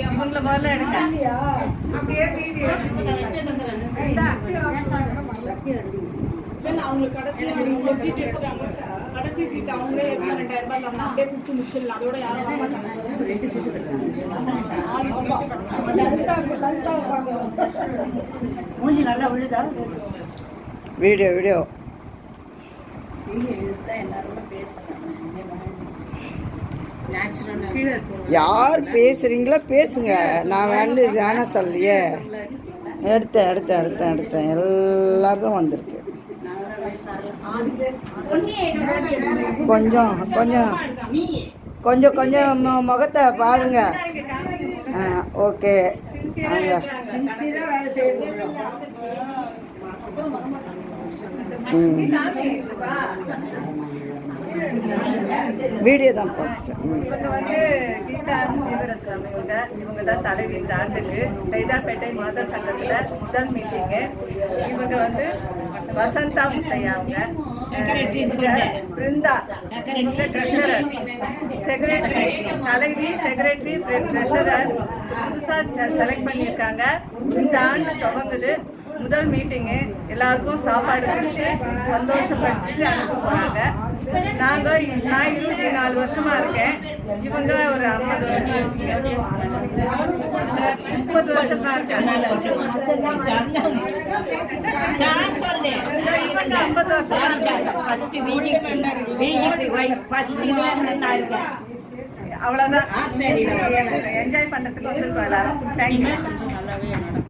இவங்கள முதல்ல எடுங்க. அவங்களுக்கு கடைசி சீட்டு அவங்களே 2000 ரூபாய் அப்படியே கொடுத்து முடிச்சிடலாம். அதோட யாரும் மூஞ்சி நல்லா விழுதா? வீடியோ வீடியோ யார் பேசுறீங்களோ பேசுங்க. நான் வந்து ஜான சொல்லியே எடுத்தேன் எல்லாரும் வந்திருக்கு. கொஞ்சம் கொஞ்சம் கொஞ்சம் கொஞ்சம் முகத்தை பாருங்க. ஓகே வீடியோ தான் பார்த்துட்டேன். இவங்க வந்து கீதா ஜீவரத்னம். இவங்க தான் தலைவி. இந்த ஆண்டுக்கு சைதாப்பேட்டை மாதர் சங்கத்துல முதல் மீட்டிங்கு. இவங்க வந்து வசந்தா முத்தையா, அவங்க பிருந்தா, ட்ரெஷரர், செக்ரட்டரி, தலைவி, செக்ரட்டரி, ட்ரெஷரர் புதுசா செலக்ட் பண்ணியிருக்காங்க. இந்த ஆண்டு துவங்குது முதல் மீட்டிங்கு. எல்லாருக்கும் சாப்பாடு கொடுத்து சந்தோஷப்பட்டு அனுப்ப போறாங்க. நான் 24 வருஷமா இருக்கேன். இவங்க ஒரு 50 வருஷமா இருக்காங்க. இவங்க 50 வருஷமா இருக்காங்க. அவ்வளவுதான். என்ஜாய் பண்றதுக்கு வந்துருக்கோம் எல்லாரும். தேங்க்யூ.